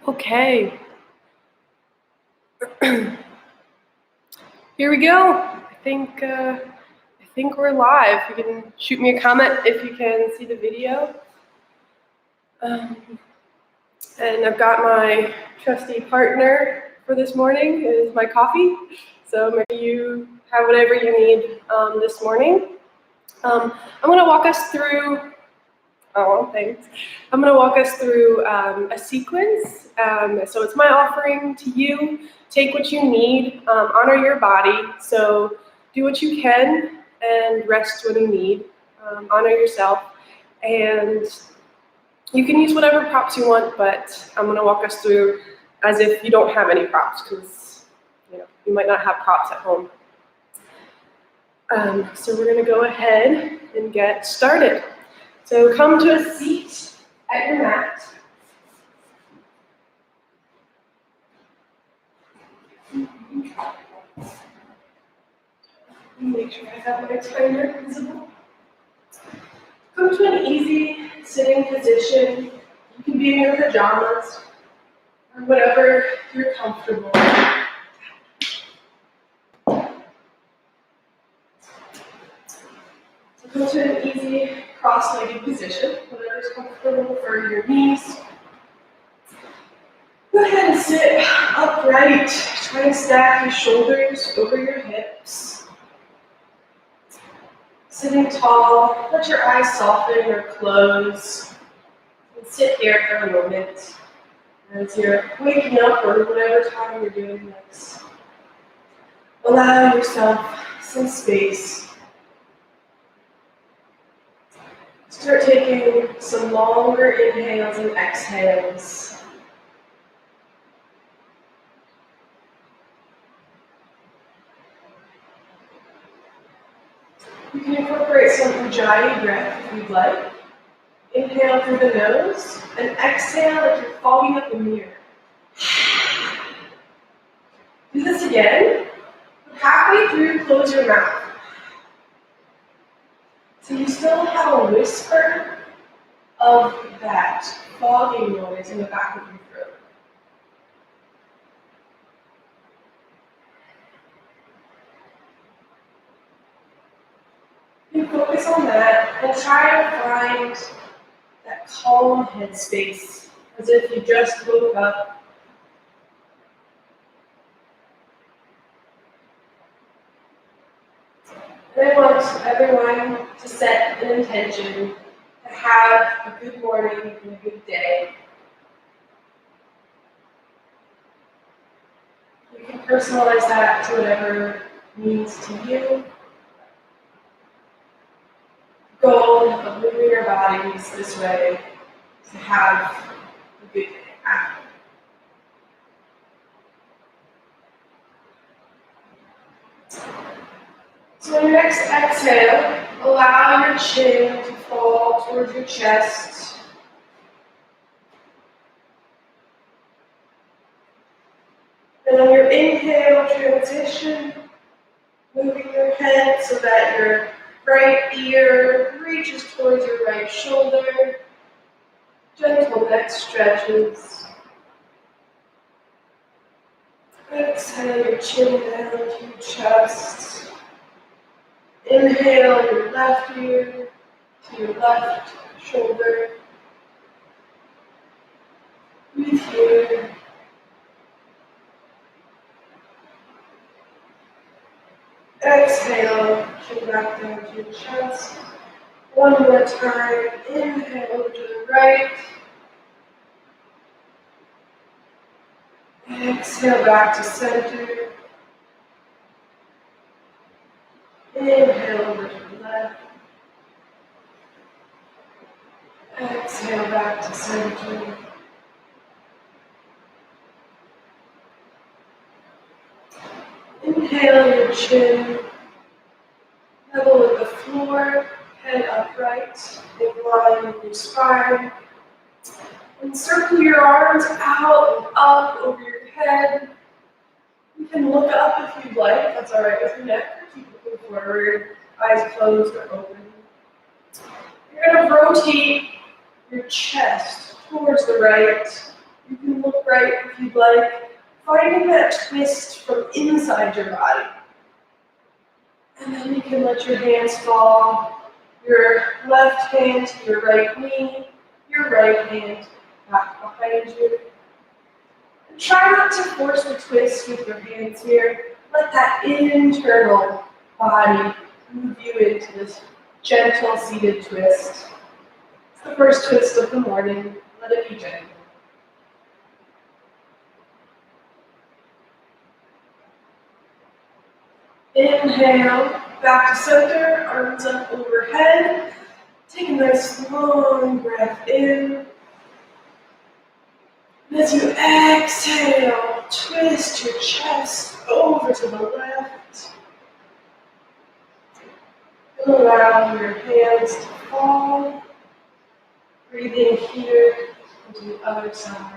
Okay. Here we go. I think we're live. You can shoot me a comment if you can see the video. And I've got my trusty partner for this morning. It is my coffee. So maybe you have whatever you need this morning. I'm going to walk us through. Oh, thanks. I'm going to walk us through a sequence. So it's my offering to you. Take what you need, honor your body. So do what you can and rest when you need. Honor yourself. And you can use whatever props you want, but I'm going to walk us through as if you don't have any props, because you might not have props at home. So we're going to go ahead and get started. So come to a seat at your mat. Make sure I have my timer visible. Come to an easy sitting position. You can be in your pajamas or whatever you're comfortable with. So come to an easy cross-legged position, whatever's comfortable for your knees. Go ahead and sit upright. Try and stack your shoulders over your hips. Sitting tall, let your eyes soften or close. And sit here for a moment as you're waking up or whatever time you're doing this. Allow yourself some space. Start taking some longer inhales and exhales. You can incorporate some ujjayi breath if you'd like. Inhale through the nose and exhale like you're fogging up a mirror. Do this again. Halfway through, close your mouth. So you still have a whisper of that fogging noise in the back of your throat. You focus on that and try to find that calm headspace, as if you just woke up. And I want everyone to set an intention to have a good morning and a good day. You can personalize that to whatever means to you. The goal of moving your bodies this way is to have a good day after. So on your next exhale, allow your chin to fall towards your chest. And on your inhale, transition, moving your head so that your right ear reaches towards your right shoulder. Gentle neck stretches. Exhale your chin down to your chest. Inhale your left ear to your left shoulder. Breathe here. Exhale, chin back down to your chest. One more time. Inhale over to the right. Exhale back to center. Inhale over to the left. Exhale back to center. Inhale your chin level with the floor, head upright, in line with your spine. And circle your arms out and up over your head. You can look up if you'd like, that's alright with your neck. Keep looking forward, eyes closed or open. You're going to rotate your chest towards the right, You can look right if you'd like, finding that twist from inside your body. And then you can let your hands fall, your left hand to your right knee, your right hand back behind you. And try not to force the twist with your hands here. Let that internal body move you into this gentle seated twist. It's the first twist of the morning. Let it be gentle. Inhale, back to center, arms up overhead. Take a nice long breath in. And as you exhale, twist your chest over to the left. And allow your hands to fall. Breathing here to the other side.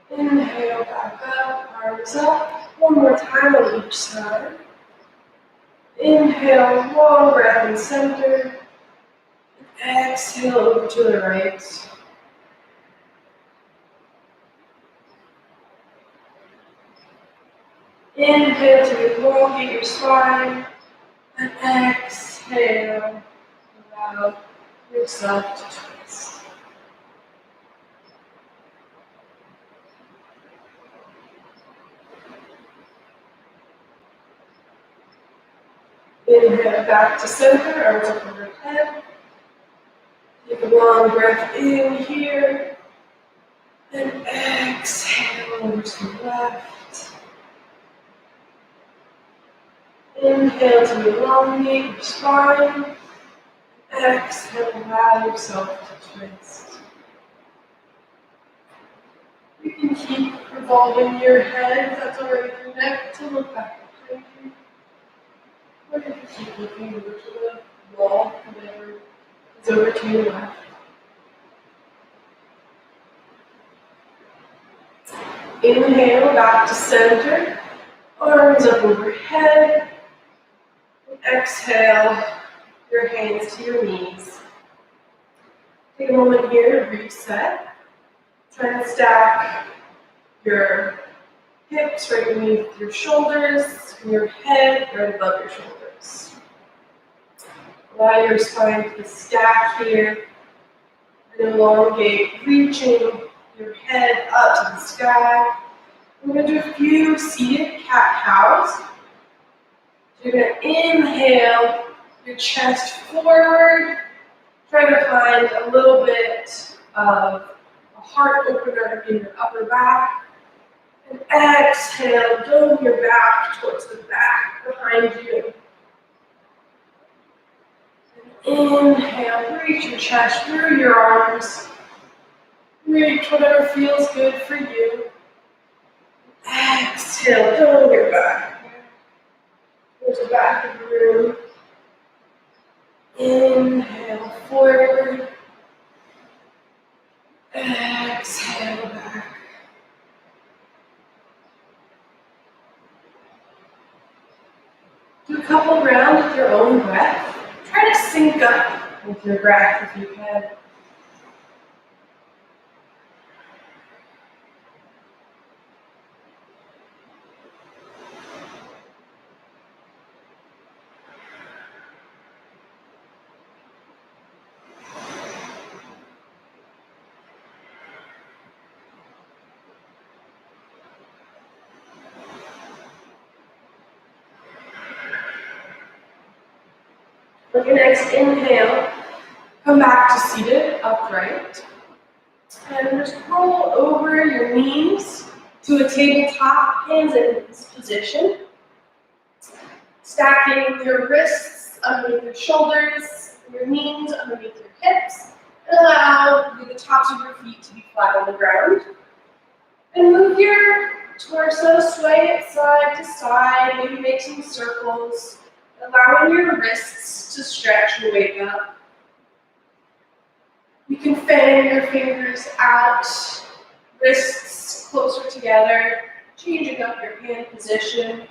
Inhale, back up, arms up. One more time on each side. Inhale, long breath in center. Exhale over to the right. Inhale to elongate your spine. And exhale, allow yourself to twist. Inhale back to center, arms up overhead. Take a long breath in here. And exhale over to the left. Inhale to elongate your spine. Exhale, allow yourself to twist. You can keep revolving your head if that's already your neck to look back behind you. Or you can keep looking over to the wall, whatever is over to your left. Inhale, back to center. Arms up overhead. Exhale, your hands to your knees. Take a moment here to reset. Try and stack your hips right beneath your shoulders and your head right above your shoulders. Allow your spine to stack here and elongate, reaching your head up to the sky. We're going to do a few seated cat-cows. You're going to inhale your chest forward, trying to find a little bit of a heart opener in your upper back. And exhale, dome your back towards the back behind you. And inhale, reach your chest through your arms. Reach whatever feels good for you. Exhale, dome your back. Towards the back of the room. Inhale forward. Exhale back. Do a couple rounds with your own breath. Try to sync up with your breath if you can. On your next inhale, come back to seated upright. And just roll over your knees to a tabletop, hands in this position. Stacking your wrists underneath your shoulders, your knees underneath your hips, and allow the tops of your feet to be flat on the ground. And move your torso, sway it side to side, maybe make some circles, allowing your wrists to stretch and wake up. You can fan your fingers out, wrists closer together, changing up your hand position,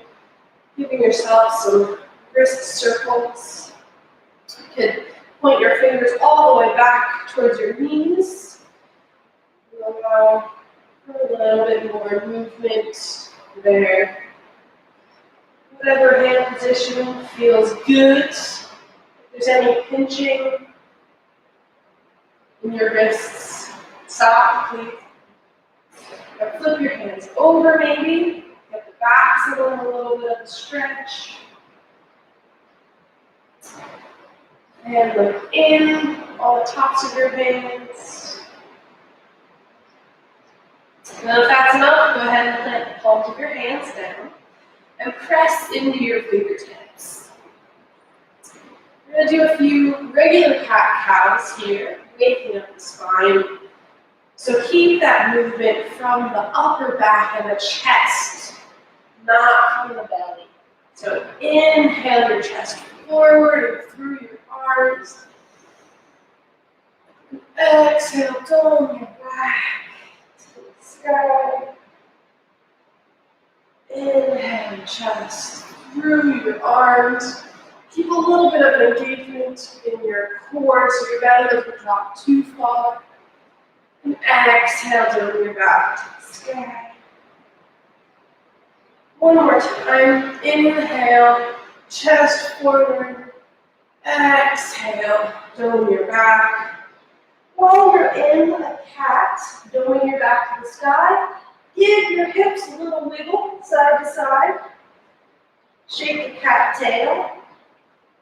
giving yourself some wrist circles. You can point your fingers all the way back towards your knees. Allow a little bit more movement there. Whatever hand position feels good. If there's any pinching in your wrists, stop, please. Now flip your hands over maybe. Get the backs a little bit of a stretch. And look in on the tops of your hands. Now if that's enough, go ahead and plant the palms of your hands down and press into your fingertips. We're going to do a few regular cat-cows here, waking up the spine. So keep that movement from the upper back and the chest, not from the belly. So inhale your chest forward and through your arms. Exhale, dome your back to the sky. Inhale, chest through your arms. Keep a little bit of engagement in your core so your belly doesn't drop too far. And exhale, dome your back to the sky. One more time. Inhale, chest forward. Exhale, dome your back. While you're in a cat, doming your back to the sky, give your hips a little wiggle side to side. Shake the cat tail.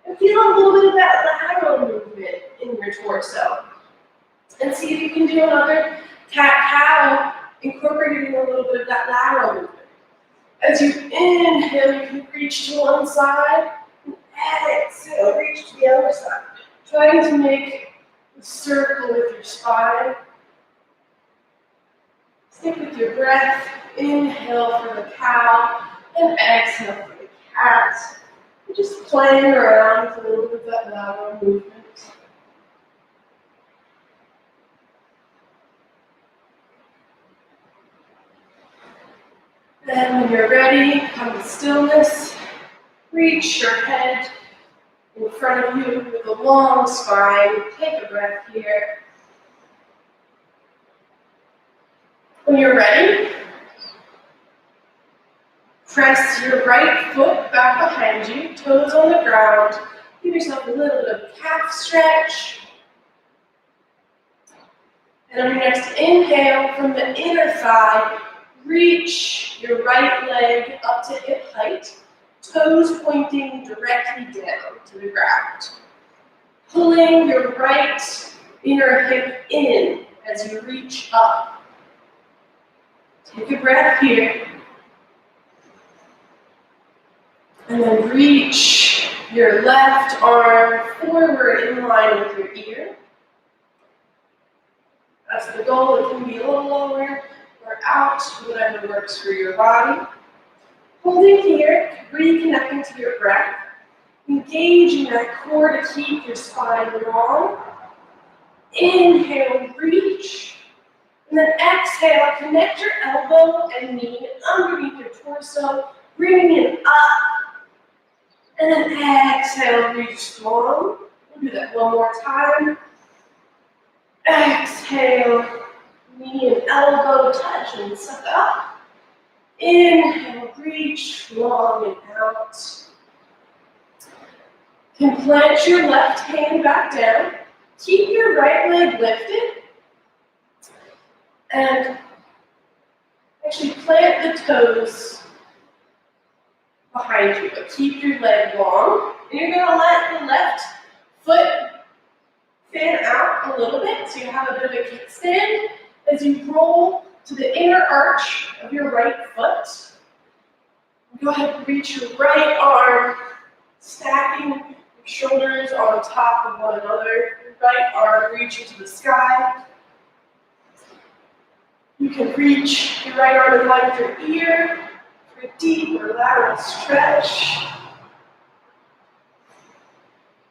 And feel a little bit of that lateral movement in your torso. And see if you can do another cat-cow, incorporating a little bit of that lateral movement. As you inhale, you can reach to one side, and exhale, reach to the other side. Trying to make a circle with your spine. Stick with your breath. Inhale for the cow, and exhale for the cat. You're just playing around with a little bit of that lateral movement. Then when you're ready, come to stillness. Reach your head in front of you with a long spine. Take a breath here. When you're ready, press your right foot back behind you, toes on the ground. Give yourself a little bit of calf stretch. And on your next inhale, from the inner thigh, reach your right leg up to hip height, toes pointing directly down to the ground. Pulling your right inner hip in as you reach up. Take a breath here. And then reach your left arm forward in line with your ear. That's the goal. It can be a little lower or out, whatever works for your body. Holding here, reconnecting to your breath. Engaging that core to keep your spine long. Inhale, reach. And then exhale, connect your elbow and knee underneath your torso, bringing it up. And then exhale, reach long. We'll do that one more time. Exhale, knee and elbow touch and suck up. Inhale, reach long and out. You can plant your left hand back down. Keep your right leg lifted. And actually plant the toes behind you, but keep your leg long. And you're going to let the left foot fan out a little bit, so you have a bit of a kickstand as you roll to the inner arch of your right foot. Go ahead and reach your right arm, stacking your shoulders on top of one another. Your right arm reaching to the sky. You can reach your right arm in line with your ear for a deeper lateral stretch.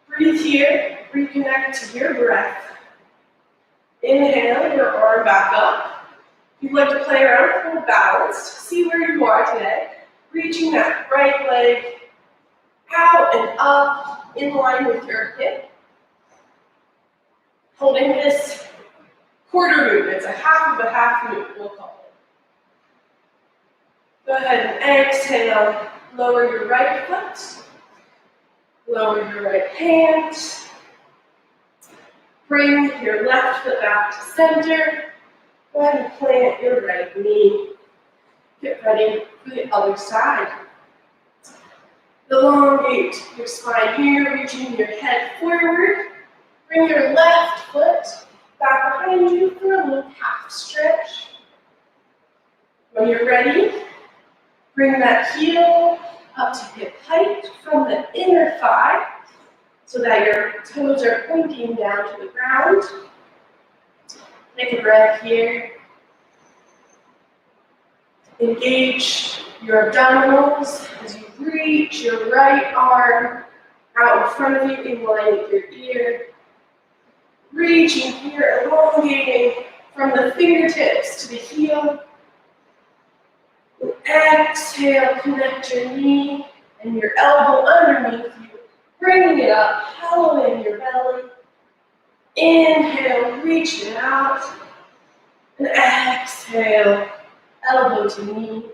Breathe here, reconnect to your breath. Inhale your arm back up. If you'd like to play around, feel balanced. See where you are today. Reaching that right leg out and up in line with your hip. Holding this quarter movement. It's a half of a half movement, we'll call it. Go ahead and exhale. Lower your right foot. Lower your right hand. Bring your left foot back to center. Go ahead and plant your right knee. Get ready for the other side. Elongate your spine here, reaching your head forward. Bring your left foot back behind you for a little half stretch. When you're ready, bring that heel up to hip height from the inner thigh so that your toes are pointing down to the ground. Take a breath here. Engage your abdominals as you reach your right arm out in front of you in line with your ear. Reaching here, elongating from the fingertips to the heel. Exhale, connect your knee and your elbow underneath you. Bringing it up, hollowing your belly. Inhale, reach it out. And exhale, elbow to knee.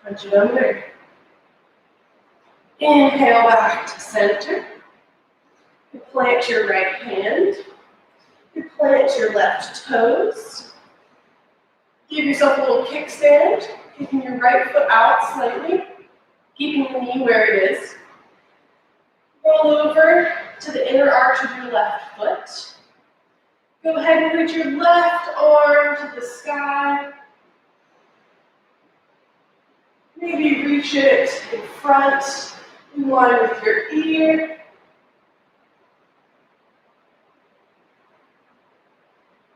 Punch it under. Inhale back to center. You plant your right hand. You plant your left toes. Give yourself a little kickstand, kicking your right foot out slightly, keeping the knee where it is. Roll over to the inner arch of your left foot. Go ahead and reach your left arm to the sky. Maybe reach it in front, in line with your ear.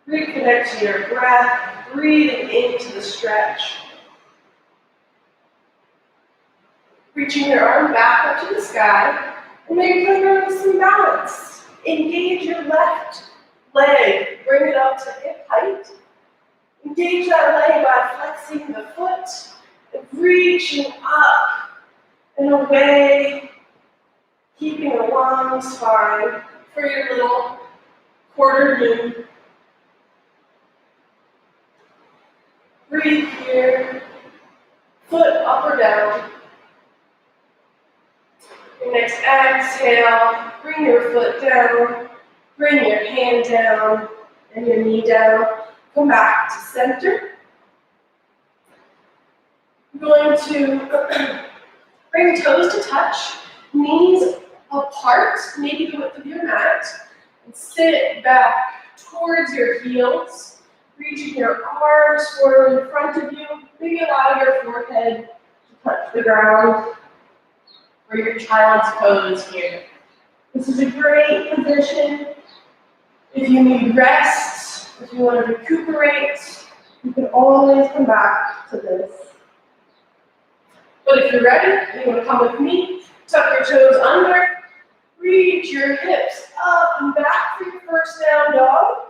Reconnect to your breath, breathing into the stretch. Reaching your arm back up to the sky, and maybe play around with some balance. Engage your left leg, bring it up to hip height. Engage that leg by flexing the foot, and reaching up and away, keeping a long spine for your little quarter moon. Breathe here, foot up or down. Your next exhale, bring your foot down, bring your hand down and your knee down. Come back to center. You're going to bring toes to touch, knees apart, maybe do it with your mat, and sit back towards your heels. Reaching your arms forward in front of you. Maybe allow your forehead to touch the ground for your child's pose here. This is a great position. If you need rest, if you want to recuperate, you can always come back to this. But if you're ready, you want to come with me, tuck your toes under, reach your hips up and back for your first down dog.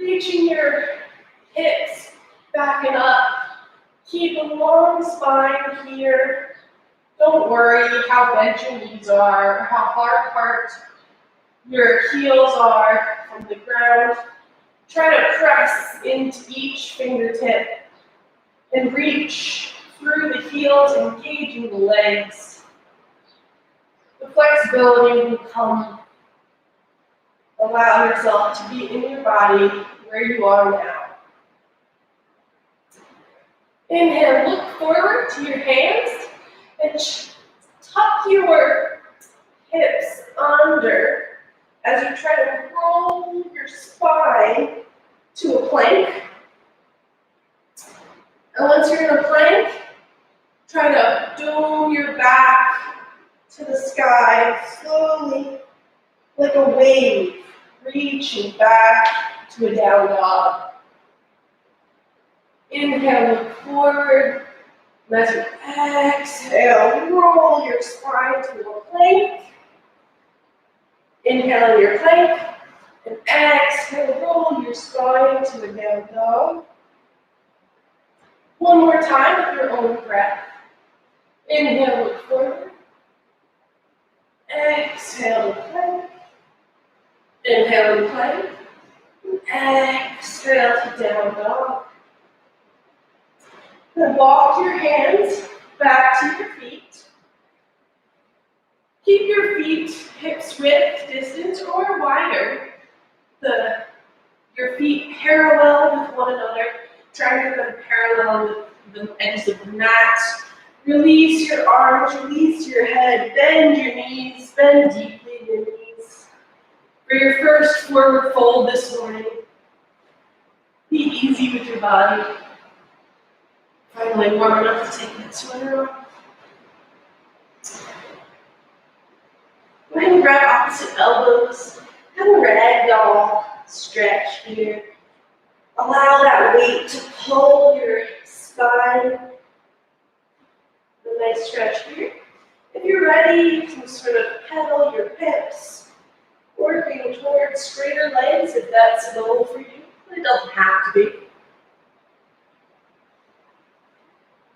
Reaching your hips back and up. Keep a long spine here. Don't worry how bent your knees are or how far apart your heels are from the ground. Try to press into each fingertip and reach through the heels, engaging the legs. The flexibility will come. Allow yourself to be in your body where you are now. Inhale, look forward to your hands and tuck your hips under as you try to roll your spine to a plank. And once you're in a plank, try to dome your back to the sky slowly, like a wave, reaching back to a down dog. Inhale, look forward. And as you exhale, roll your spine to a plank. Inhale in your plank. And exhale, roll your spine to a down dog. One more time with your own breath. Inhale, look forward. Exhale, plank. Inhale and plank. Exhale to down dog. Then walk your hands back to your feet. Keep your feet hips width distance or wider. Your feet parallel with one another. Try to get them parallel with the edges of the mat. Release your arms, release your head, bend your knees, bend deeply in your knees. For your first forward fold this morning, be easy with your body. Finally warm enough to take that sweater off. Go ahead and grab opposite elbows. Have a ragdoll stretch here. Allow that weight to pull your spine. A nice stretch here. If you're ready, you can sort of pedal your hips, working towards straighter legs if that's a goal for you. But it doesn't have to be.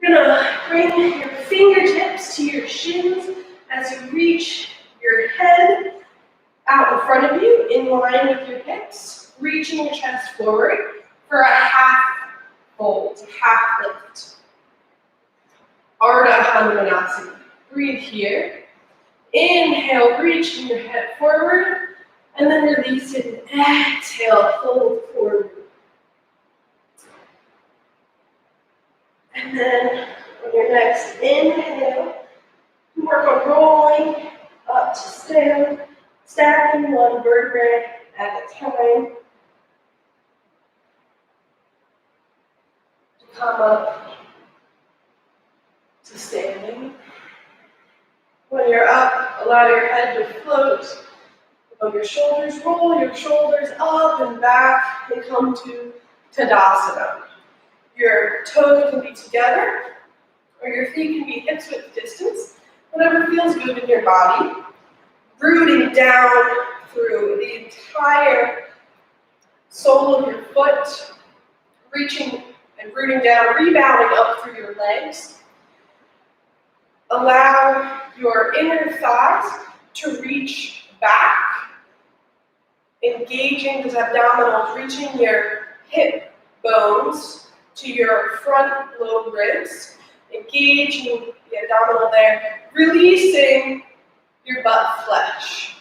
You're gonna bring your fingertips to your shins as you reach your head out in front of you, in line with your hips, reaching your chest forward for a half fold, half lift. Ardha Hanumanasana. Breathe here. Inhale, reaching your head forward, and then release it and exhale, fold forward. And then on your next inhale, work on rolling up to stand, stacking one vertebrae at a time. To come up to standing. When you're up, allow your head to float above your shoulders. Roll your shoulders up and back and come to Tadasana. Your toes can be together, or your feet can be hips width distance, whatever feels good in your body. Rooting down through the entire sole of your foot, reaching and rooting down, rebounding up through your legs. Allow your inner thighs to reach back, engaging those abdominals, reaching your hip bones to your front lobe ribs, engaging the abdominal there, releasing your butt flesh.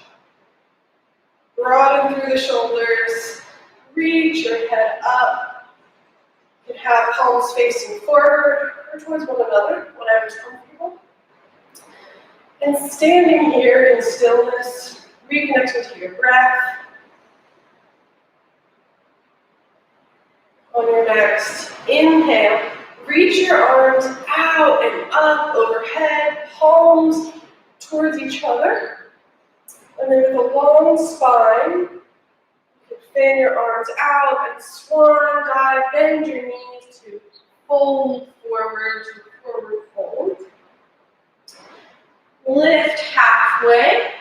Broaden through the shoulders, reach your head up. You can have palms facing forward or towards one another, whatever's comfortable. And standing here in stillness, reconnecting to your breath. On your next inhale, reach your arms out and up overhead, palms towards each other. And then with a long spine, you can fan your arms out and swan dive, bend your knees to fold forward, to forward fold. Lift halfway,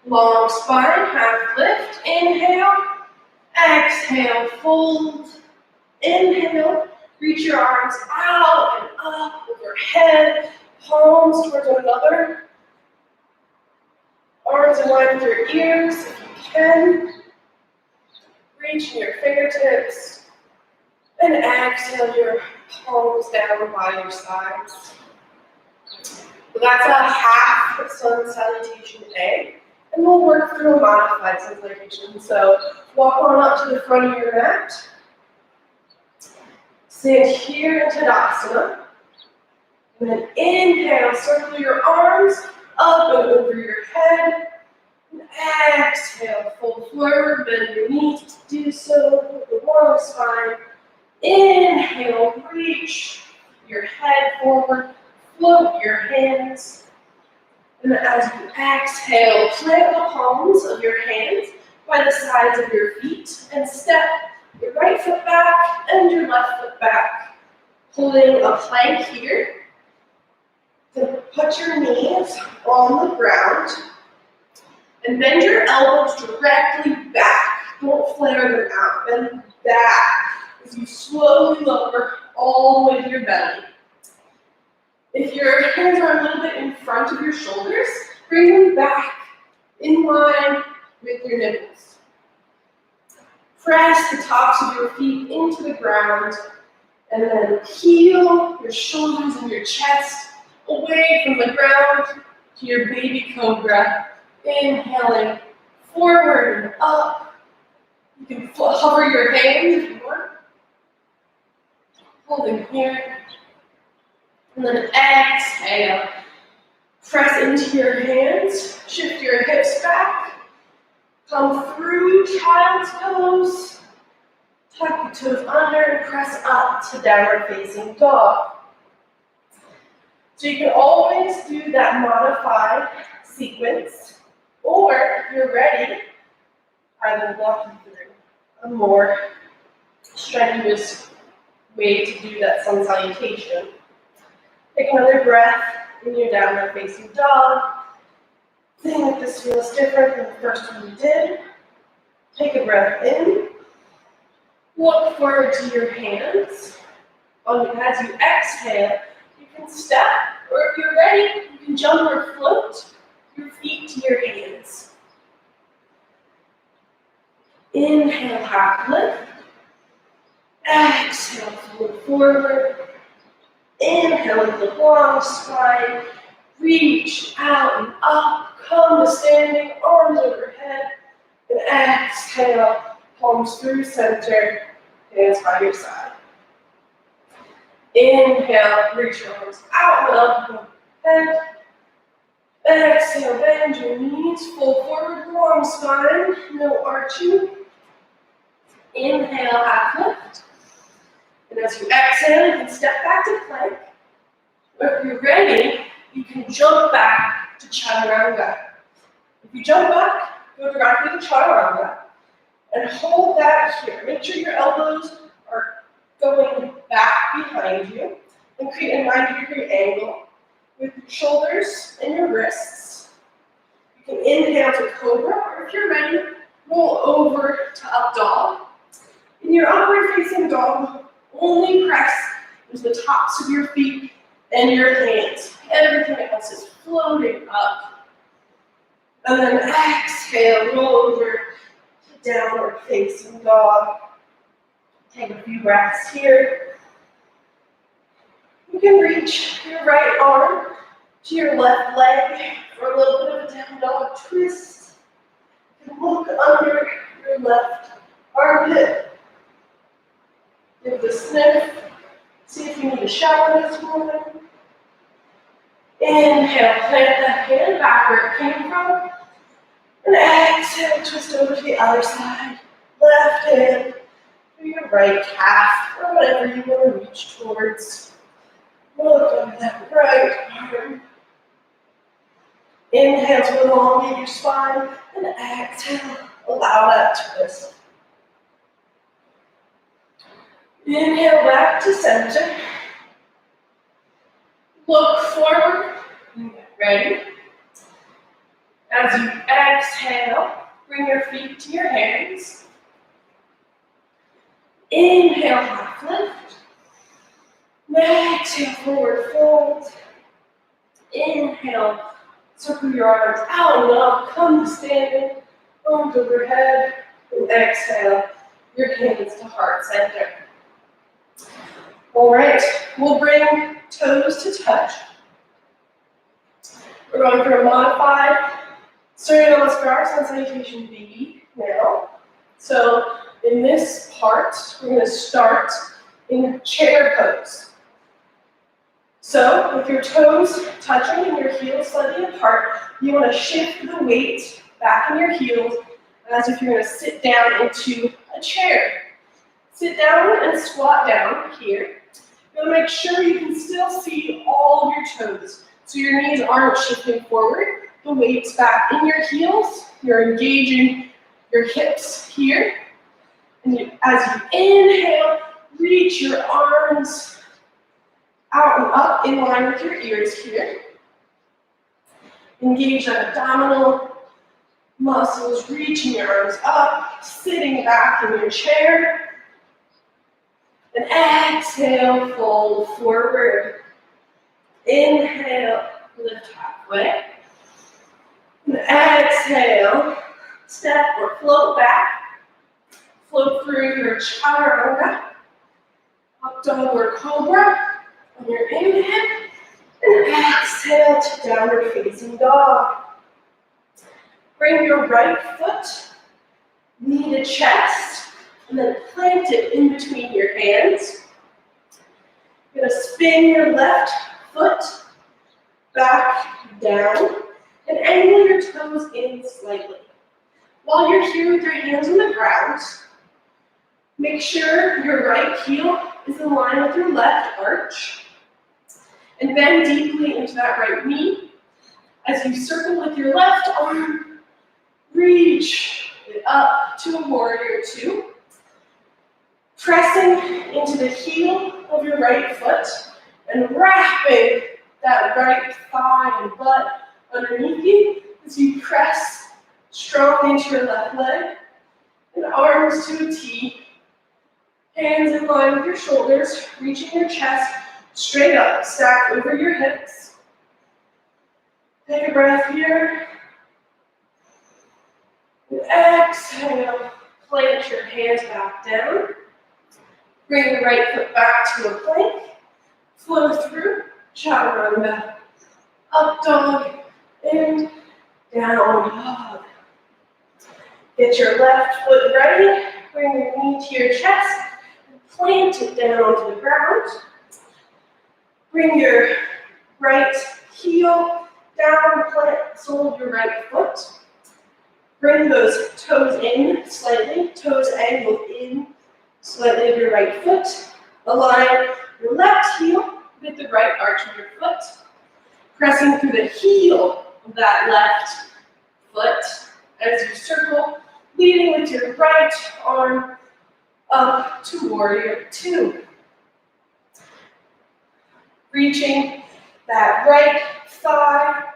long spine, half lift. Inhale, exhale, fold. Inhale, reach your arms out and up overhead, palms towards one another. Arms in line with your ears if you can. Reaching your fingertips. And exhale your palms down by your sides. So that's a half sun salutation A. And we'll work through a modified sun salutation. So walk on up to the front of your mat. Stand here in Tadasana. And then inhale, circle your arms up and over your head. And exhale, fold forward, bend your knees to do so with a long spine. Inhale, reach your head forward, float your hands. And then as you exhale, plant the palms of your hands by the sides of your feet and step your right foot back and your left foot back. Holding a plank here. Then put your knees on the ground and bend your elbows directly back Don't flare them out. Bend back as you slowly lower all the way to your belly. If your hands are a little bit in front of your shoulders, bring them back in line with your nipples. Press the tops of your feet into the ground, and then heel your shoulders and your chest away from the ground to your baby cobra. Inhaling forward and up. You can hover your hands if you want. Holding here. And then exhale. Press into your hands. Shift your hips back. Come through child's pose. Tuck the toes under and press up to downward facing dog. So you can always do that modified sequence, or if you're ready, I will walk you through a more strenuous way to do that sun salutation. Take another breath in your downward facing dog. Think if this feels different than the first one you did. Take a breath in. Look forward to your hands. As you exhale, you can step, or if you're ready, you can jump or float your feet to your hands. Inhale, half lift. Exhale, float forward. Inhale with the long spine. Reach out and up. Come to standing, arms overhead. And exhale, palms through center, hands by your side. Inhale, reach your arms out and up overhead. Exhale, bend your knees, fold forward, long spine, no arching. Inhale, half lift. And as you exhale, you can step back to plank. Or if you're ready, you can jump back to chaturanga. If you jump back, go directly to chaturanga. And hold that here. Make sure your elbows are going back behind you. And create a 90-degree angle with your shoulders and your wrists. You can inhale to cobra, or if you're ready, roll over to up dog. In your upward facing dog, only press into the tops of your feet and your hands. Everything else is floating up. And then exhale, roll over to downward facing dog. Take a few breaths here. You can reach your right arm to your left leg for a little bit of a down dog twist. You can look under your left armpit. Give the sniff. See if you need a shower this morning. Inhale, plant that hand back where it came from. And exhale, twist over to the other side. Left hand to your right calf, or whatever you want to reach towards. Look under that right arm. Inhale to elongate your spine, and exhale, allow that twist. Inhale back to center. Look forward and get ready. As you exhale, bring your feet to your hands. Inhale, half lift. Exhale, forward fold. Inhale, circle your arms out and up. Come to standing, arms overhead. And exhale, your hands to heart center. All right, we'll bring toes to touch. We're going for a modified Surya Namaskar sun salutation baby now. So in this part, we're going to start in chair pose. So with your toes touching and your heels slightly apart, you want to shift the weight back in your heels as if you're going to sit down into a chair. Sit down and squat down here. You want to make sure you can still see all of your toes. So your knees aren't shifting forward. The weight's back in your heels. You're engaging your hips here. And as you inhale, reach your arms out and up in line with your ears here. Engage that abdominal muscles, reaching your arms up, sitting back in your chair. And exhale, fold forward. Inhale, lift halfway. And exhale, step or float back. Float through your chaturanga. Up dog or cobra on your inhale. And exhale to downward facing dog. Bring your right foot, knee to chest, and then plant it in between your hands. You're gonna spin your left foot back down and angle your toes in slightly. While you're here with your hands on the ground, make sure your right heel is in line with your left arch. And bend deeply into that right knee. As you circle with your left arm, reach it up to a warrior two. Pressing into the heel of your right foot and wrapping that right thigh and butt underneath you as you press strongly into your left leg. And arms to a T. Hands in line with your shoulders, reaching your chest straight up, stacked over your hips. Take a breath here. And exhale, plant your hands back down. Bring the right foot back to a plank. Flow through, chaturanga. Up dog, and down dog. Get your left foot ready. Bring your knee to your chest. And plant it down onto the ground. Bring your right heel down, plant the sole of your right foot. Bring those toes in slightly, toes angled in slightly of your right foot. Align your left heel with the right arch of your foot. Pressing through the heel of that left foot as you circle, leading with your right arm up to warrior two. Reaching that right thigh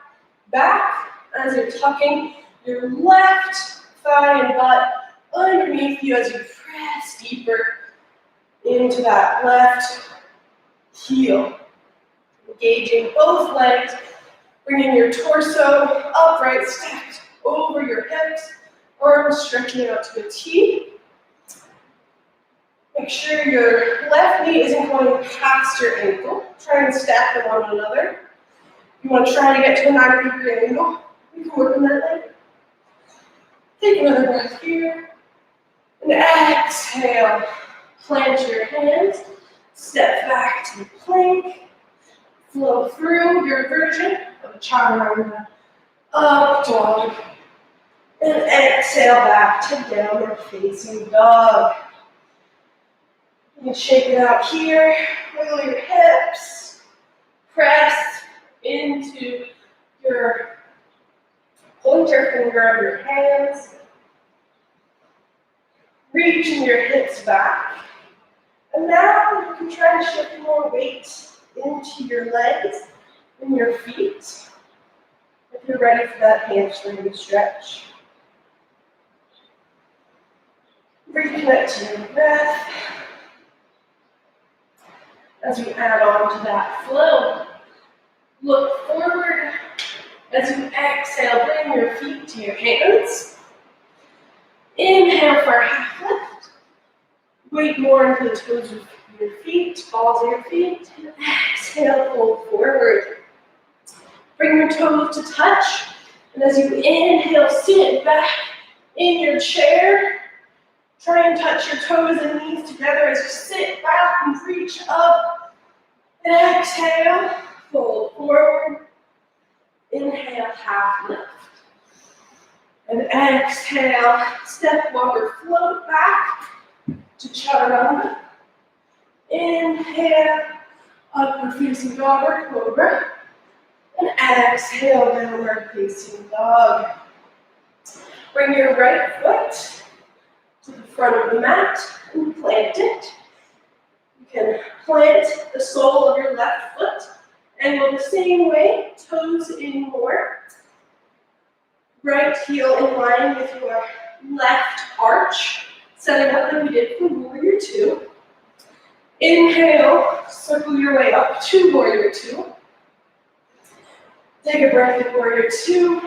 back as you're tucking your left thigh and butt underneath you as you press deeper into that left heel. Engaging both legs, bringing your torso upright, stacked over your hips, arms stretching out to a T. Make sure your left knee isn't going past your ankle. Try and stack them on another. If you want to try to get to a 90-degree angle, you can work on that later. Take another breath here. And exhale. Plant your hands. Step back to the plank. Flow through your version of a chaturanga. Up dog. And exhale back to downward facing dog. You can shake it out here, wiggle your hips, press into your pointer finger of your hands, reaching your hips back. And now you can try to shift more weight into your legs and your feet if you're ready for that hamstring stretch. Reconnect to your breath. As you add on to that flow, look forward. As you exhale, bring your feet to your hands. Inhale for a half lift. Weight more into the toes of your feet, balls of your feet. And exhale, fold forward. Bring your toes to touch. And as you inhale, sit back in your chair. Try and touch your toes and knees together as you sit back and reach up. And exhale, fold forward. Inhale, half lift. And exhale, step walk or float back to chaturanga. Inhale, upward facing dog or cobra. And exhale, downward facing dog. Bring your right foot to the front of the mat and plant it. You can plant the sole of your left foot, angle the same way, toes in more. Right heel in line with your left arch, setting up like we did for Warrior Two. Inhale, circle your way up to Warrior Two. Take a breath in Warrior Two.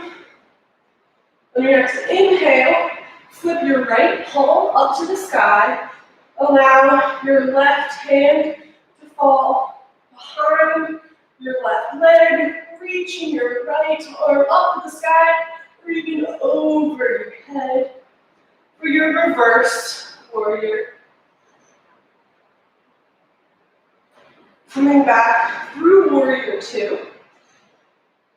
On your next inhale, flip your right palm up to the sky. Allow your left hand to fall behind your left leg, reaching your right arm up to the sky, or even over your head for your reverse warrior. Coming back through Warrior Two,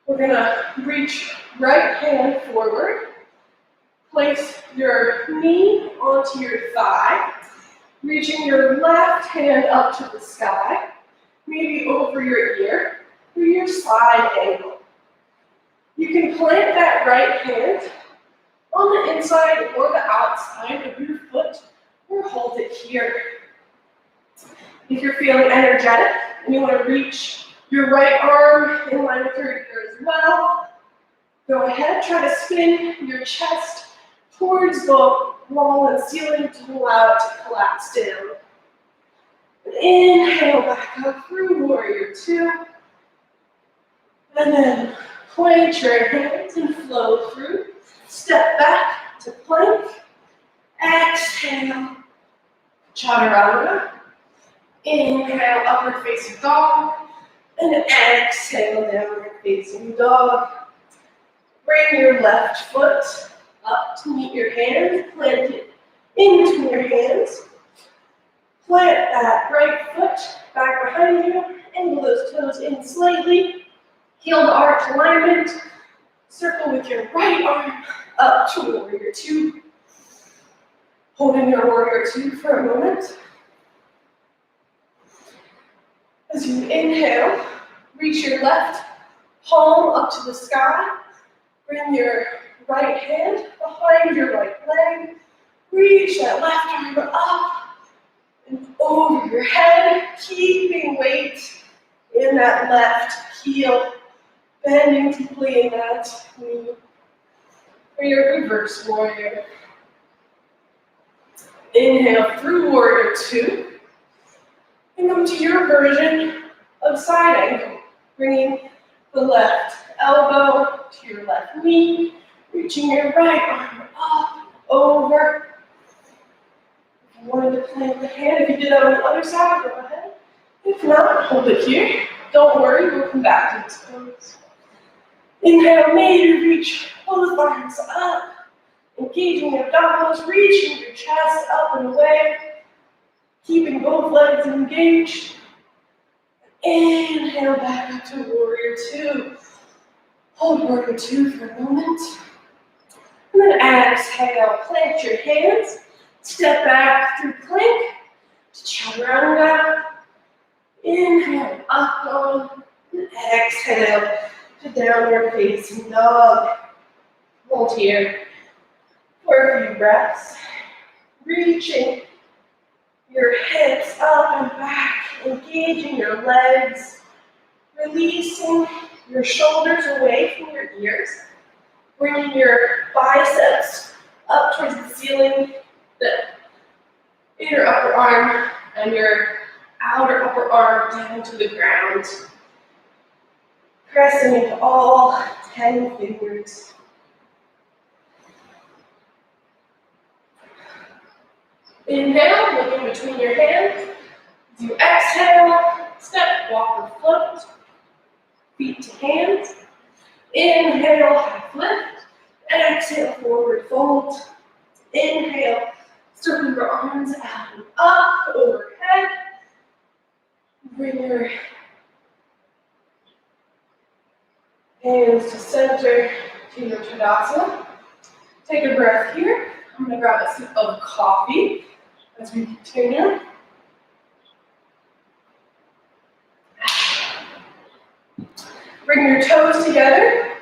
we're gonna reach right hand forward, place your knee onto your thigh, reaching your left hand up to the sky, maybe over your ear, for your side angle. You can plant that right hand on the inside or the outside of your foot, or hold it here. If you're feeling energetic and you want to reach your right arm in line with your ear as well, go ahead, try to spin your chest towards the wall and ceiling to allow it to collapse down. Inhale back up through Warrior Two. And then plant your hands and flow through. Step back to plank. Exhale, chaturanga. Inhale, upward facing dog. And exhale, downward facing dog. Bring your left foot up to meet your hands. Plant it in between your hands. Plant that right foot back behind you. Angle those toes in slightly. Heel to arch alignment. Circle with your right arm up to Warrior Two. Holding your Warrior Two for a moment. As you inhale, reach your left palm up to the sky. Bring your right hand behind your right leg. Reach that left arm up and over your head, keeping weight in that left heel, bending deeply in that knee. For your reverse warrior. Inhale through Warrior Two. And come to your version of side angle, bringing the left elbow to your left knee, reaching your right arm up, over. If you wanted to plant the hand, if you did that on the other side, go ahead. If not, hold it here. Don't worry, we'll come back to this pose. Inhale, maybe reach both arms up, engaging your abdominals, reaching your chest up and away. Keeping both legs engaged. Inhale back up to Warrior Two. Hold Warrior Two for a moment. And then exhale, plant your hands. Step back through plank to chaturanga. Inhale, up dog. And exhale to downward facing dog. Hold here for a few breaths. Reaching your hips up and back, engaging your legs, releasing your shoulders away from your ears, bringing your biceps up towards the ceiling, the inner upper arm and your outer upper arm down to the ground. Pressing into all 10 fingers. Inhale, look in between your hands. As you exhale, step, walk, or float. Feet to hands. Inhale, half lift. Exhale, forward fold. Inhale, circle your arms out and up, overhead. Bring your hands to center to your Tadasana. Take a breath here. I'm going to grab a sip of coffee as we continue. Bring your toes together,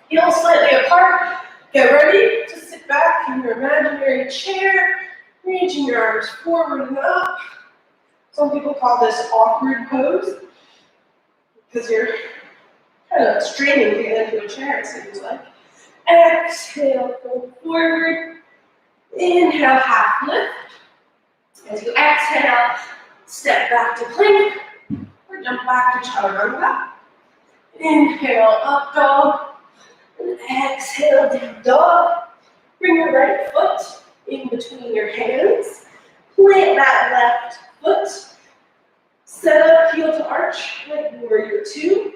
heels slightly apart. Get ready to sit back in your imaginary chair, reaching your arms forward and up. Some people call this awkward pose because you're kind of straining to get into a chair, it seems like. Exhale, fold forward. Inhale, half lift. As you exhale, step back to plank or jump back to chaturanga. Inhale, up dog. And exhale, down dog. Bring your right foot in between your hands. Plant that left foot. Set up heel to arch like warrior two.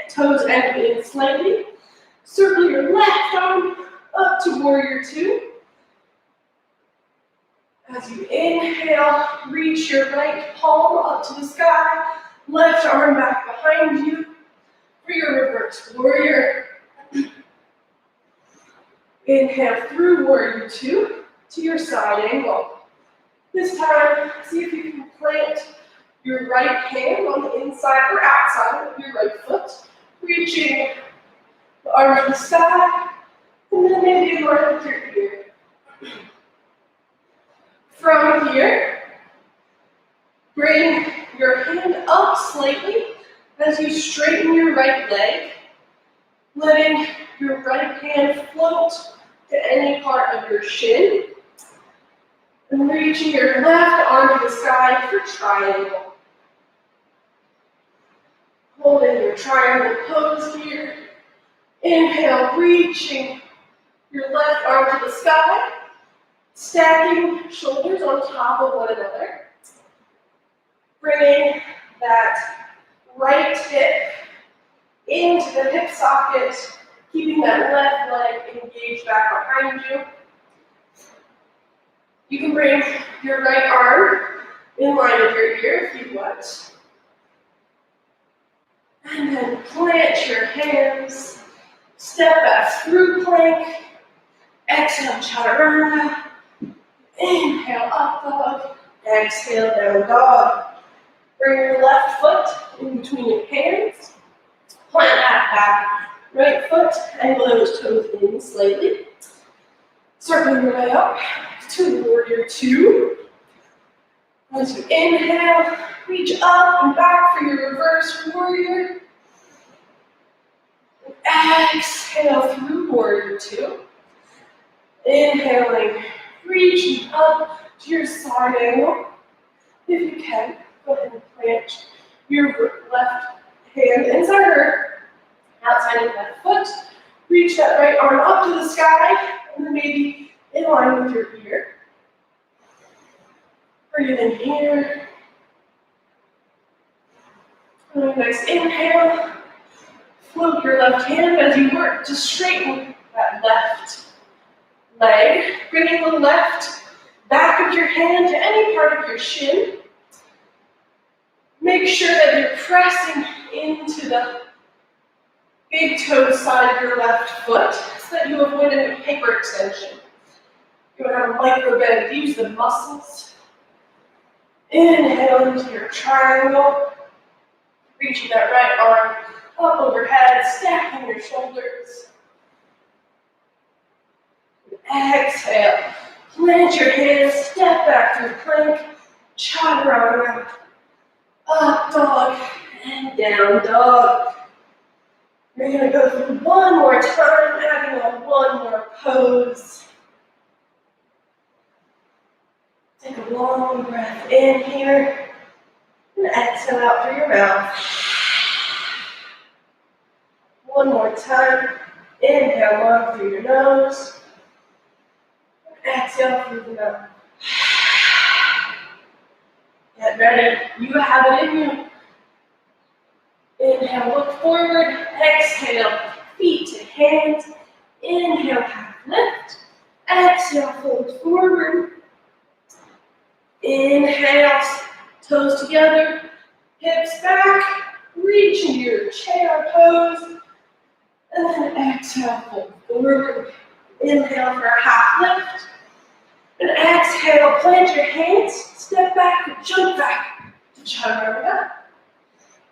Toes angle in slightly. Circle your left arm up to warrior two. As you inhale, reach your right palm up to the sky. Left arm back behind you for your reverse warrior. Inhale through warrior two to your side angle. This time, see if you can plant your right hand on the inside or outside of your right foot, reaching the arm to the sky, and then maybe align with your ear. From here, bring your hand up slightly as you straighten your right leg, letting your right hand float to any part of your shin, and reaching your left arm to the sky for triangle. Holding your triangle pose here. Inhale, reaching your left arm to the sky, stacking shoulders on top of one another. Bringing that right hip into the hip socket, keeping that left leg engaged back behind you. You can bring your right arm in line with your ear if you want. And then plant your hands, step back through plank, exhale, chaturanga, inhale, up dog, exhale, down dog. Bring your left foot in between your hands, plant that back, right foot, angle those toes in slightly. Circle your way up to warrior two. As you inhale, reach up and back for your reverse warrior. Exhale through warrior two. Inhaling, reaching up to your side angle. If you can, go ahead and plant your left hand inside or outside of that foot. Reach that right arm up to the sky, and then maybe in line with your ear. Breathe in here. And a nice inhale. Float your left hand as you work to straighten that left leg. Bringing the left back of your hand to any part of your shin. Make sure that you're pressing into the big toe side of your left foot so that you avoid any hyper extension. You want to have a micro bend, use the muscles. Inhale into your triangle. Reaching that right arm up overhead, stacking your shoulders. Exhale. Plant your hands, step back through plank, chaturanga, up dog, and down dog. You're going to go through one more time, adding on one more pose. Take a long breath in here, and exhale out through your mouth. One more time. Inhale long through your nose. Exhale through the mouth. Get ready. You have it in you. Inhale, look forward. Exhale, feet to hands. Inhale, half lift. Exhale, fold forward. Inhale, toes together. Hips back. Reach into your chair pose. And then exhale, fold forward. Inhale for a half lift. And exhale, plant your hands, step back, jump back to chaturanga.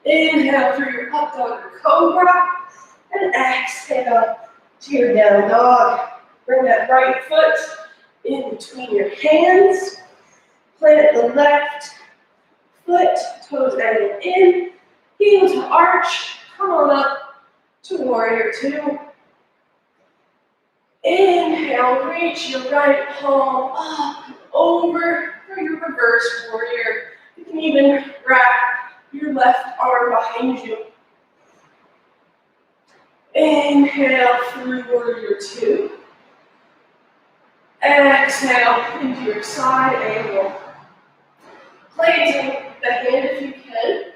Inhale through your up dog or cobra. And exhale to your down dog. Bring that right foot in between your hands. Plant the left foot, toes angle in, heel to arch. Come on up to warrior two. Inhale, reach your right palm up and over for your reverse warrior. You can even wrap your left arm behind you. Inhale through warrior two. Exhale into your side angle. Planting the hand if you can.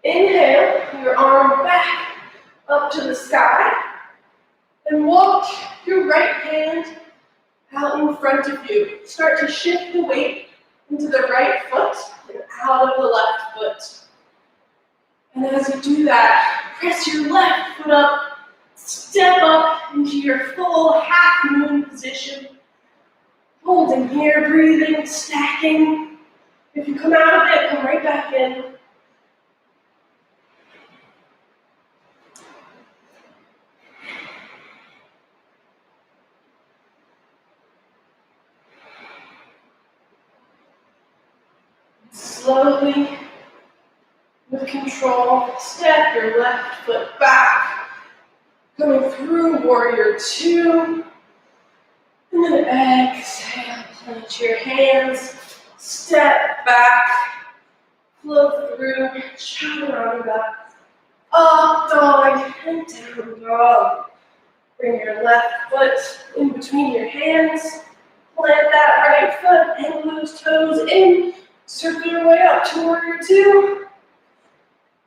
Inhale, your arm back up to the sky. And walk your right hand out in front of you. Start to shift the weight into the right foot and out of the left foot. And as you do that, press your left foot up, step up into your full half moon position. Holding here, breathing, stacking. If you come out of it, come right back in. Slowly, with control, step your left foot back, coming through warrior two, and then exhale, plant your hands, step back, flow through, chaturanga, up dog, and down dog. Bring your left foot in between your hands, plant that right foot, angle those toes in, circle your way up to warrior two.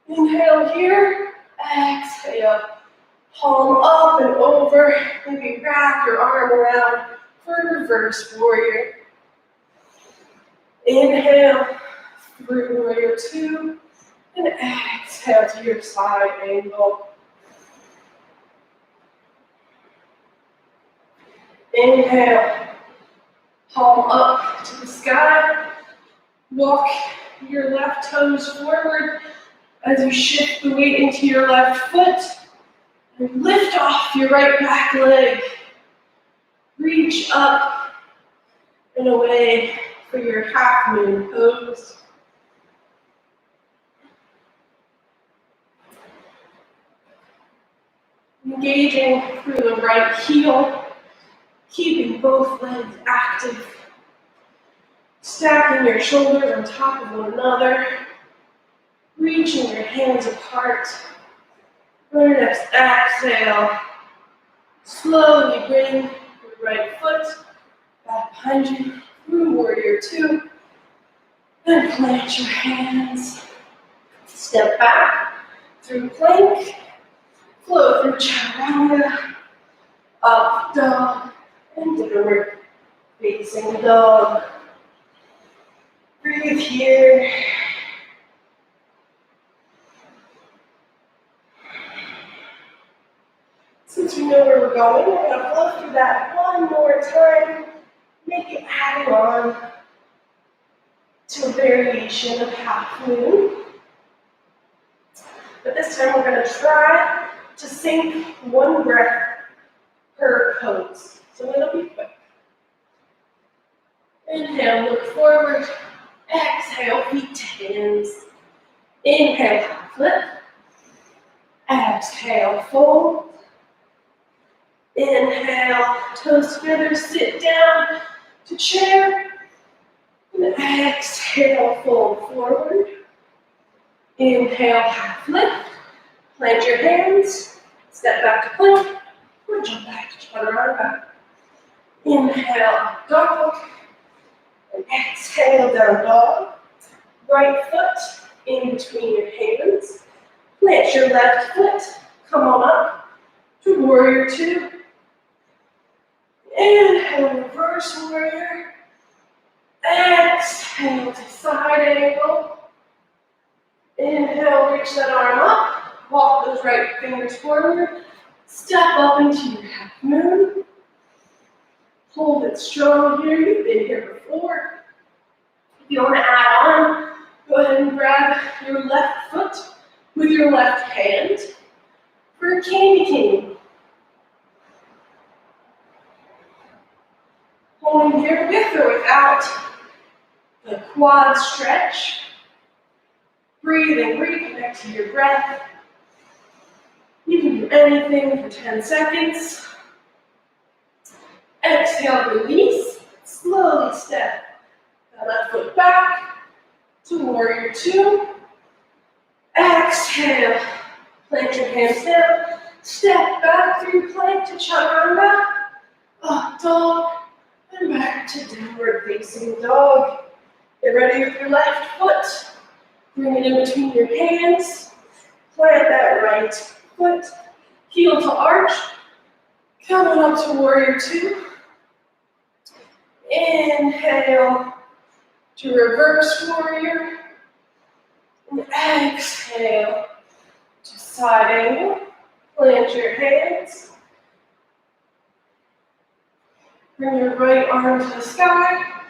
Inhale here, exhale, palm up and over, maybe wrap your arm around for reverse warrior. Inhale through warrior two, and exhale to your side angle. Inhale, palm up to the sky, walk your left toes forward as you shift the weight into your left foot, and lift off your right back leg. Reach up and away for your half moon pose. Engaging through the right heel, keeping both legs active. Stacking your shoulders on top of one another. Reaching your hands apart. For your next exhale, slowly bring your right foot back behind you through warrior two. Then plant your hands. Step back through plank. Flow through chaturanga. Up dog and downward facing dog. Breathe here. Since we know where we're going, we're going to flow through that one more time. Maybe adding on to a variation of half moon. But this time we're going to try to sync one breath per pose. So it'll be quick. Inhale, look forward. Exhale, feet to hands. Inhale, half lift. Exhale, fold. Inhale, toes together, sit down to chair. And exhale, fold forward. Inhale, half lift. Plant your hands. Step back to plank. Or jump back to chaturanga. Inhale, dog. And exhale, down dog. Right foot in between your hands. Plant your left foot. Come on up to warrior two. Inhale, reverse warrior. Exhale to side angle. Inhale, reach that arm up. Walk those right fingers forward. Step up into your half moon. Hold it strong here. You've been here before. If you want to add on, go ahead and grab your left foot with your left hand for a candy cane. Holding here with or without the quad stretch. Breathing, reconnect to your breath. You can do do anything for 10 seconds. Exhale, release. Slowly step that left foot back to warrior two. Exhale, plant your hands down. Step back through plank to chaturanga. Up dog, and back to downward facing dog. Get ready with your left foot. Bring it in between your hands. Plant that right foot. Heel to arch. Coming up to warrior two. Inhale to reverse warrior. And exhale to side angle. Plant your hands. Bring your right arm to the sky.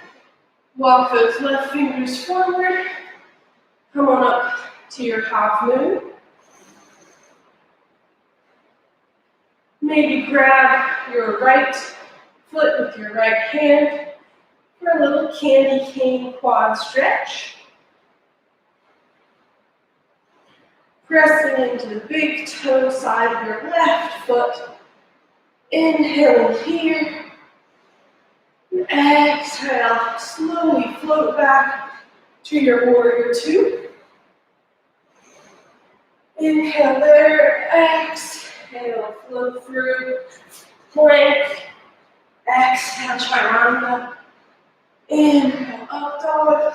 Walk those left fingers forward. Come on up to your half moon. Maybe grab your right foot with your right hand for a little candy cane quad stretch. Pressing into the big toe side of your left foot. Inhaling here. And exhale, slowly float back to your warrior two. Inhale there, exhale, flow through, plank, exhale, chaturanga, inhale, up dog,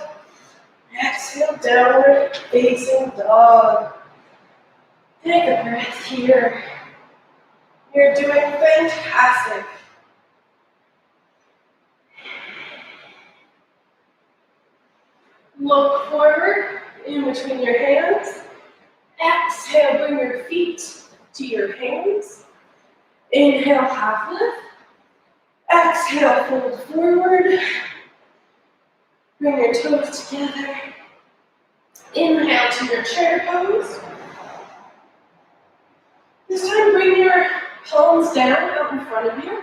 exhale, downward facing dog. Take a breath here. You're doing fantastic. Look forward in between your hands. Exhale, bring your feet to your hands. Inhale, half lift. Exhale, fold forward. Bring your toes together. Inhale to your chair pose. This time, bring your palms down out in front of you.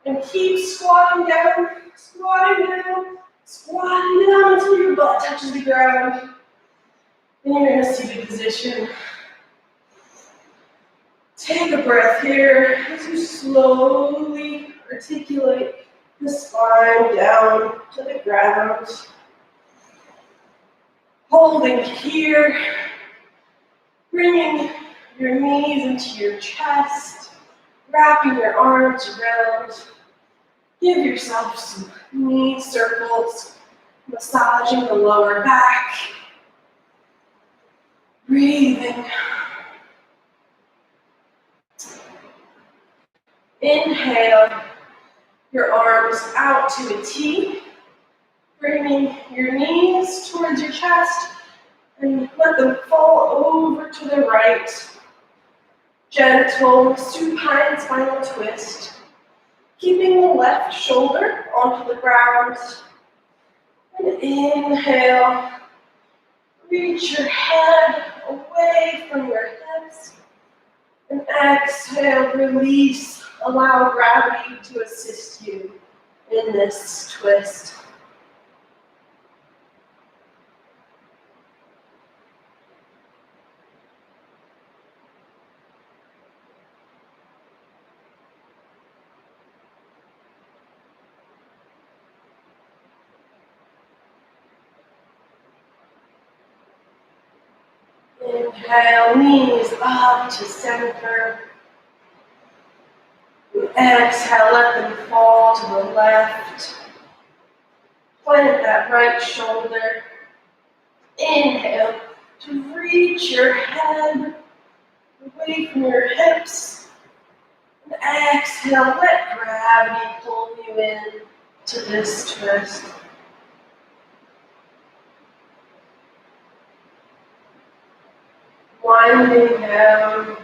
And keep squatting down, squatting down, squatting down until your butt touches the ground. And you're in a seated position. Take a breath here as you slowly articulate the spine down to the ground. Holding here, bringing your knees into your chest, wrapping your arms around. Give yourself some knee circles, massaging the lower back. Breathing. Inhale, your arms out to a T, bringing your knees towards your chest and let them fall over to the right. Gentle supine spinal twist, keeping the left shoulder onto the ground. And inhale, reach your head away from your hips. And exhale, release. Allow gravity to assist you in this twist. Inhale, knees up to center. Exhale, let them fall to the left. Plant that right shoulder. Inhale to reach your head away from your hips. And exhale, let gravity pull you in to this twist. Winding down.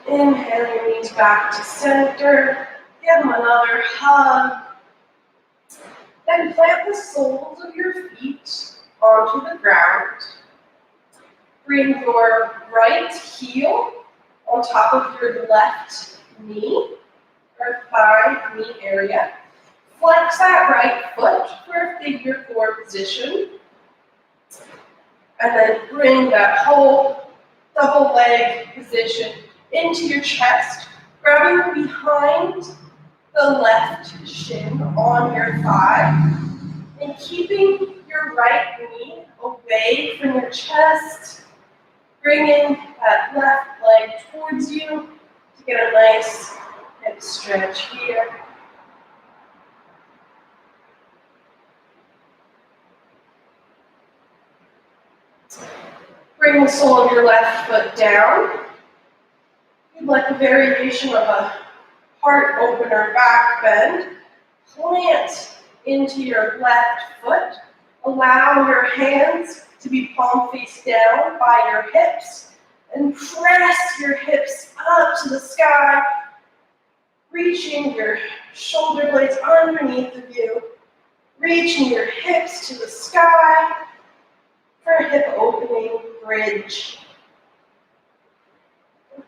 Inhale your knees back to center. Give them another hug. Then plant the soles of your feet onto the ground. Bring your right heel on top of your left knee. or thigh, knee area. Flex that right foot for a figure four position. And then bring that whole double leg position into your chest, grabbing behind the left shin on your thigh, and keeping your right knee away from your chest, bringing that left leg towards you to get a nice hip stretch here. Bring the sole of your left foot down. You'd like a variation of a heart opener back bend. Plant into your left foot. Allow your hands to be palm face down by your hips. And press your hips up to the sky, reaching your shoulder blades underneath of you. Reaching your hips to the sky for a hip opening bridge.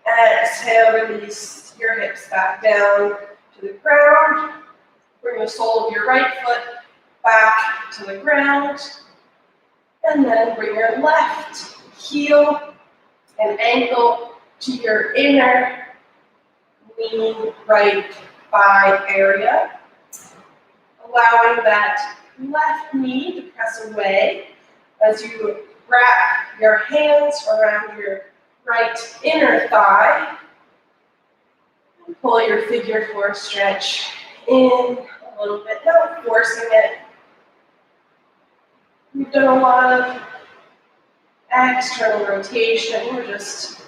Exhale, release your hips back down to the ground. Bring the sole of your right foot back to the ground. And then bring your left heel and ankle to your inner knee, right thigh area. Allowing that left knee to press away as you wrap your hands around your right inner thigh. And pull your figure four stretch in a little bit, not forcing it. We've done a lot of external rotation. We're just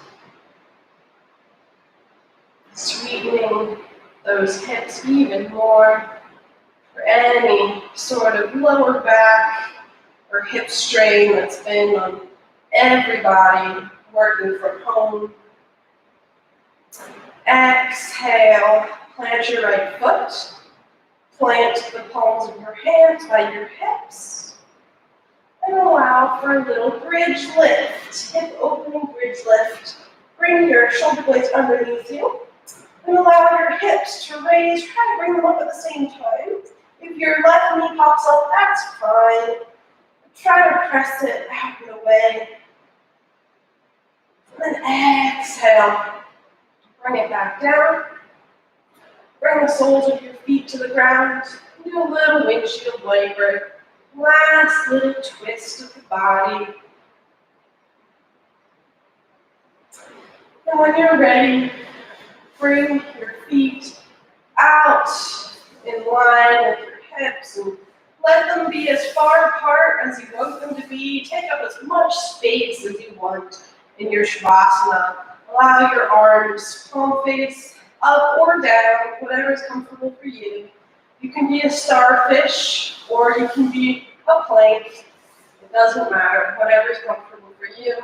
sweetening those hips even more for any sort of lower back or hip strain that's been on everybody working from home. Exhale, plant your right foot. Plant the palms of your hands by your hips. And allow for a little bridge lift, hip opening bridge lift. Bring your shoulder blades underneath you. And allow your hips to raise. Try to bring them up at the same time. If your left knee pops up, that's fine. Try to press it out and away. And then exhale. Bring it back down. Bring the soles of your feet to the ground. Do a little windshield wiper. Last little twist of the body. And when you're ready, bring your feet out in line with your hips and let them be as far apart as you want them to be. Take up as much space as you want in your Shavasana. Allow your arms palm face up or down, whatever is comfortable for you. You can be a starfish or you can be a plank. It doesn't matter, whatever is comfortable for you.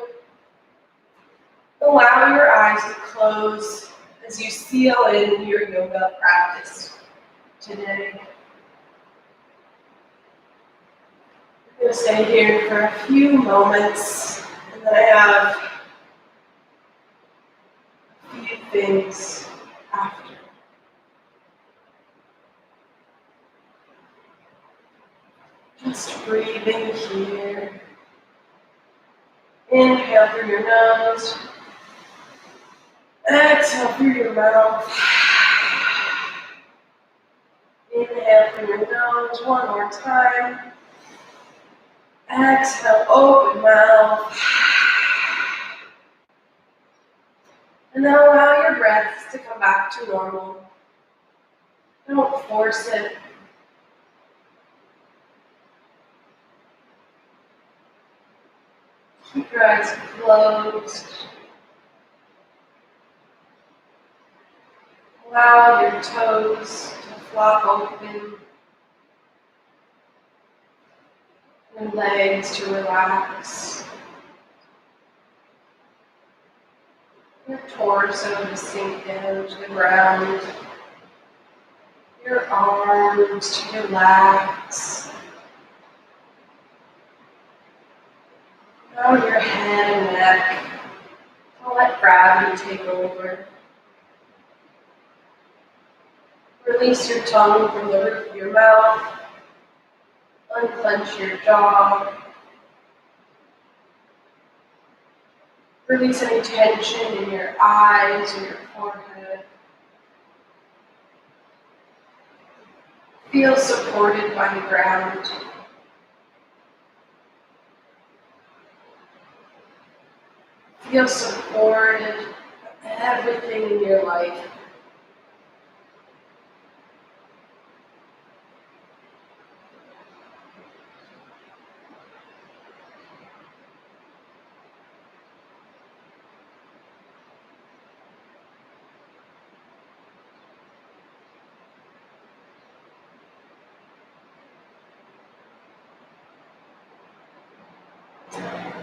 Allow your eyes to close as you seal in your yoga practice today. I'm going to stay here for a few moments, and then I have a few things after. Just breathing here. Inhale through your nose. Exhale through your mouth. Inhale through your nose one more time. Exhale, open mouth. And then allow your breath to come back to normal. Don't force it. Keep your eyes closed. Allow your toes to flop open. Your legs to relax. Your torso to sink down to the ground. Your arms to relax. Allow your head and neck to let gravity take over. Release your tongue from the roof of your mouth. Unclench your jaw. Release any tension in your eyes or your forehead. Feel supported by the ground. Feel supported by everything in your life.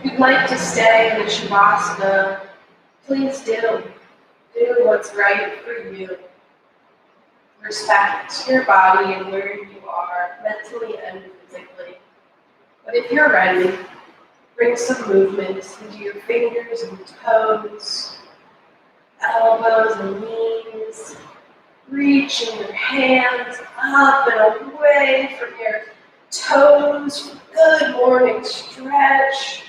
If you'd like to stay in the Shavasana, please do. Do what's right for you. Respect your body and where you are, mentally and physically. But if you're ready, bring some movement into your fingers and toes, elbows and knees. Reaching your hands up and away from your toes. Good morning stretch.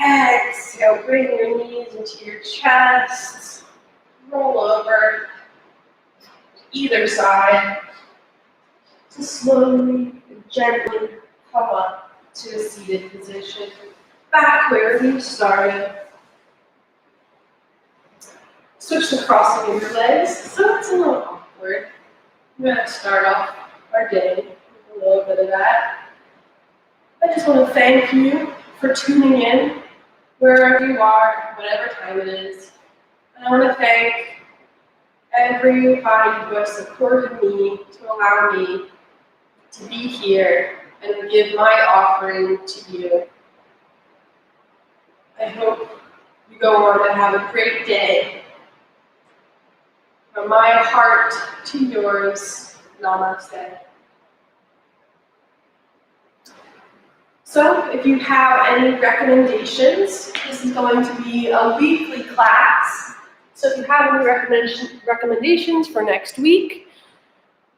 Exhale, bring your knees into your chest. Roll over to either side. To slowly and gently come up to a seated position. Back where you started. Switch to crossing of your legs, so it's a little awkward. I'm going to start off our day with a little bit of that. I just want to thank you for tuning in, wherever you are, whatever time it is. And I want to thank everybody who has supported me to allow me to be here and give my offering to you. I hope you go on to have a great day. From my heart to yours, namaste. So if you have any recommendations, this is going to be a weekly class. So if you have any recommendations for next week,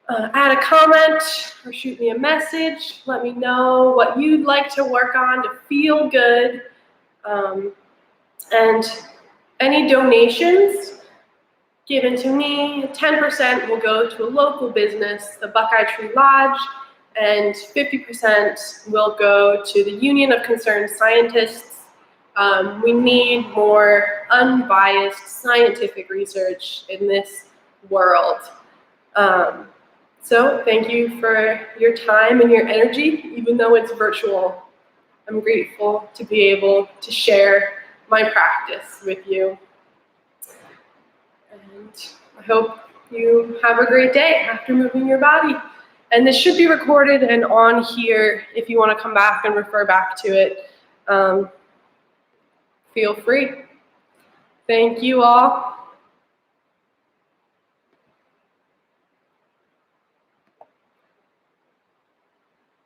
add a comment or shoot me a message. Let me know what you'd like to work on to feel good. And any donations given to me, 10% will go to a local business, the Buckeye Tree Lodge, and 50% will go to the Union of Concerned Scientists. We need more unbiased scientific research in this world. So thank you for your time and your energy, even though it's virtual. I'm grateful to be able to share my practice with you. And I hope you have a great day after moving your body. And this should be recorded and on here if you want to come back and refer back to it. Feel free. Thank you all.